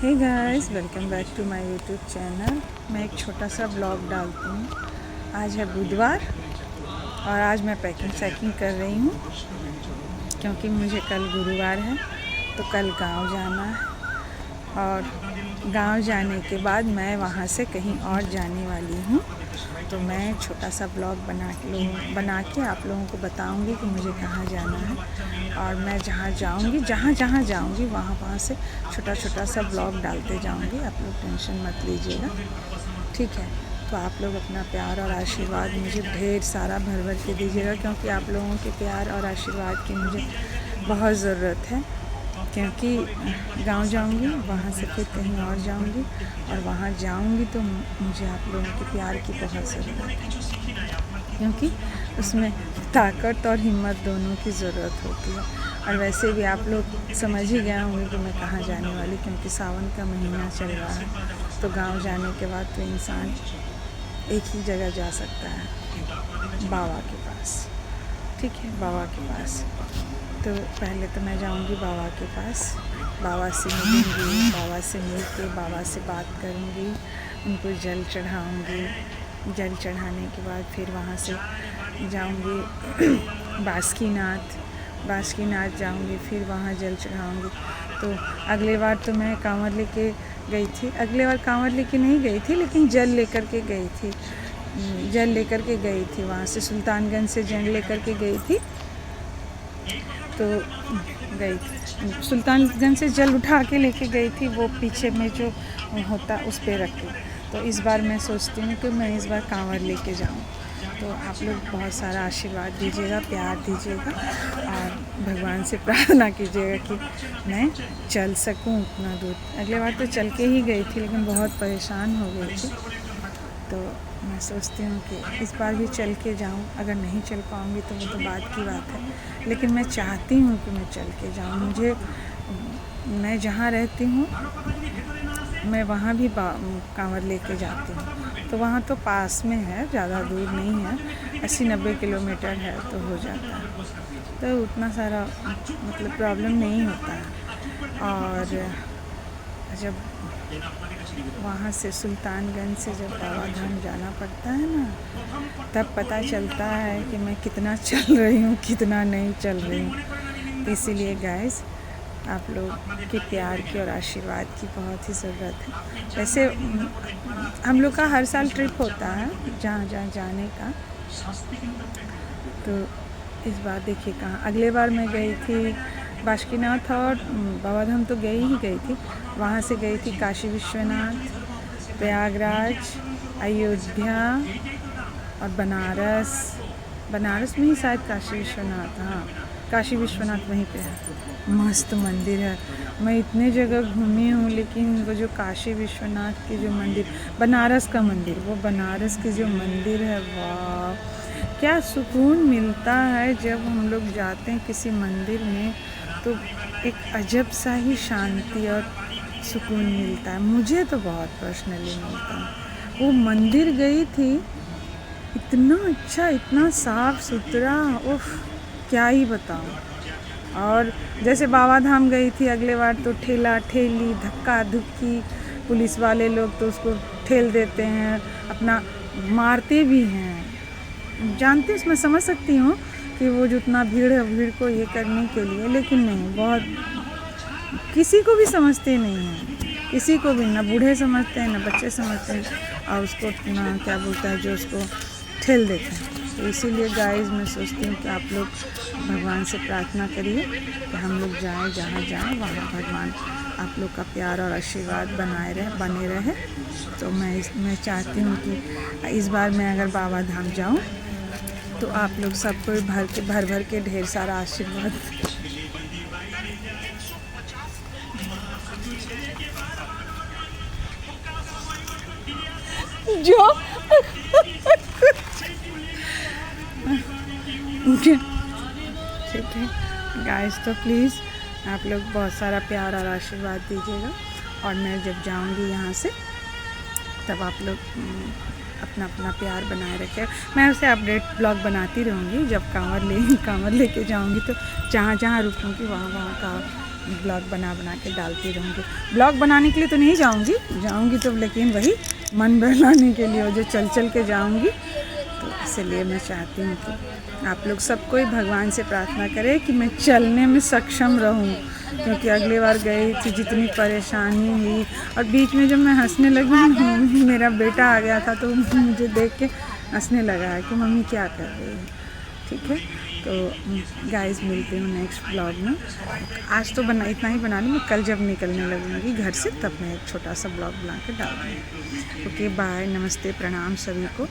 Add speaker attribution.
Speaker 1: Hey guys, welcome back to my YouTube channel. मैं एक छोटा सा ब्लॉग डालती हूँ। आज है बुधवार और आज मैं पैकिंग कर रही हूँ क्योंकि मुझे कल गुरुवार है तो कल गांव जाना है और गांव जाने के बाद मैं वहाँ से कहीं और जाने वाली हूँ। तो मैं छोटा सा ब्लॉग बना के आप लोगों को बताऊंगी कि मुझे कहाँ जाना है और मैं जहाँ जहाँ जाऊंगी वहाँ से छोटा सा ब्लॉग डालते जाऊंगी। आप लोग टेंशन मत लीजिएगा, ठीक है। तो आप लोग अपना प्यार और आशीर्वाद मुझे ढेर सारा भर के दीजिएगा क्योंकि आप लोगों के प्यार और आशीर्वाद की मुझे बहुत ज़रूरत है। क्योंकि गांव जाऊंगी, वहाँ से फिर कहीं और जाऊंगी और वहाँ जाऊंगी तो मुझे आप लोगों के प्यार की बहुत ज़रूरत है क्योंकि उसमें ताकत और हिम्मत दोनों की ज़रूरत होती है। और वैसे भी आप लोग समझ ही गए होंगे कि मैं कहाँ जाने वाली, क्योंकि सावन का महीना चल रहा है तो गांव जाने के बाद तो इंसान एक ही जगह जा सकता है, बाबा के पास, ठीक है, बाबा के पास। तो पहले तो मैं जाऊंगी बाबा के पास, बाबा से मिलूंगी, बाबा से मिल के बाबा से बात करूंगी, उनको जल चढ़ाऊंगी। जल चढ़ाने के बाद फिर वहाँ से जाऊंगी बासुकीनाथ जाऊंगी, फिर वहाँ जल चढ़ाऊंगी। तो अगले बार तो मैं कांवर लेके गई थी, अगले बार कांवर लेके नहीं गई थी लेकिन जल लेकर के गई थी। वहाँ से सुल्तानगंज से जल लेकर के गई थी। तो सुल्तानगंज से जल उठा के लेके गई थी, वो पीछे में जो होता उस पे रख के। तो इस बार मैं सोचती हूँ कि मैं इस बार कांवर लेके जाऊँ। तो आप लोग बहुत सारा आशीर्वाद दीजिएगा, प्यार दीजिएगा और भगवान से प्रार्थना कीजिएगा कि मैं चल सकूँ उतना दूर। अगले बार तो चल के ही गई थी लेकिन बहुत परेशान हो गई थी। तो मैं सोचती हूँ कि इस बार भी चल के जाऊँ। अगर नहीं चल पाऊँगी तो वो तो बाद की बात है, लेकिन मैं चाहती हूँ कि मैं चल के जाऊँ। मैं जहाँ रहती हूँ मैं वहाँ भी कांवर लेके जाती हूँ। तो वहाँ तो पास में है, ज़्यादा दूर नहीं है, 80-90 किलोमीटर है तो हो जाता है। तो उतना सारा मतलब प्रॉब्लम नहीं होता है। और जब वहाँ से सुल्तानगंज से जब बाबा धाम जाना पड़ता है ना, तब पता चलता है कि मैं कितना चल रही हूँ, कितना नहीं चल रही हूँ। तो इसीलिए गाइस, आप लोग के प्यार की और आशीर्वाद की बहुत ही ज़रूरत है। वैसे हम लोग का हर साल ट्रिप होता है जहाँ जाने का। तो इस बार देखिए कहाँ, अगले बार मैं गई थी बासुकीनाथ और बाबा धाम तो गई थी। वहाँ से गई थी काशी विश्वनाथ, प्रयागराज, अयोध्या और बनारस में ही शायद काशी विश्वनाथ, हाँ काशी विश्वनाथ वहीं पे है। मस्त मंदिर है। मैं इतने जगह घूमी हूँ लेकिन वो जो काशी विश्वनाथ के जो मंदिर, बनारस का मंदिर, वो बनारस के जो मंदिर है, वाह क्या सुकून मिलता है जब हम लोग जाते हैं किसी मंदिर में। तो एक अजब सा ही शांति और सुकून मिलता है, मुझे तो बहुत पर्सनली मिलता है। वो मंदिर गई थी, इतना अच्छा, इतना साफ़ सुथरा, उफ क्या ही बताऊँ। और जैसे बाबा धाम गई थी अगले बार तो ठेला ठेली, धक्का धुक्की, पुलिस वाले लोग तो उसको ठेल देते हैं, अपना मारते भी हैं, जानते मैं समझ सकती हूँ कि वो जितना भीड़ है, भीड़ को ये करने के लिए, लेकिन नहीं, बहुत किसी को भी समझते नहीं हैं, किसी को भी, ना बूढ़े समझते हैं ना बच्चे समझते हैं, और उसको ना क्या बोलता है जो उसको ठेल देते हैं। तो इसीलिए गाइस, मैं सोचती हूँ कि आप लोग भगवान से प्रार्थना करिए कि हम लोग जाएं, जहाँ जाएं वहाँ भगवान आप लोग का प्यार और आशीर्वाद बने रहे। तो मैं चाहती हूँ कि इस बार मैं अगर बाबा धाम जाऊँ तो आप लोग सबको भर के ढेर सारा आशीर्वाद जो ठीक है गाइस, तो प्लीज़ आप लोग बहुत सारा प्यार और आशीर्वाद दीजिएगा। और मैं जब जाऊंगी यहाँ से तब आप लोग अपना अपना प्यार बनाए रखें। मैं उसे अपडेट ब्लॉग बनाती रहूँगी। जब कांवर लेके जाऊँगी तो जहाँ रुकूँगी वहाँ का ब्लॉग बना के डालती रहूँगी। ब्लॉग बनाने के लिए तो नहीं जाऊँगी तो लेकिन वही मन बहलाने के लिए, जो चल के जाऊँगी। तो इसलिए मैं चाहती हूँ कि आप लोग सबको ही भगवान से प्रार्थना करें कि मैं चलने में सक्षम रहूँ, क्योंकि अगली बार गई थी जितनी परेशानी हुई, और बीच में जब मैं हंसने लगी मेरा बेटा आ गया था तो मुझे देख के हंसने लगा है कि मम्मी क्या कर रही है। ठीक है, तो गाइस मिलते हूँ नेक्स्ट ब्लॉग में। आज तो इतना ही बना लूँ, मैं कल जब निकलने लगूँगी घर से तब मैं एक छोटा सा ब्लॉग बना के डाल दूँगी। ओके बाय, नमस्ते, प्रणाम सभी को।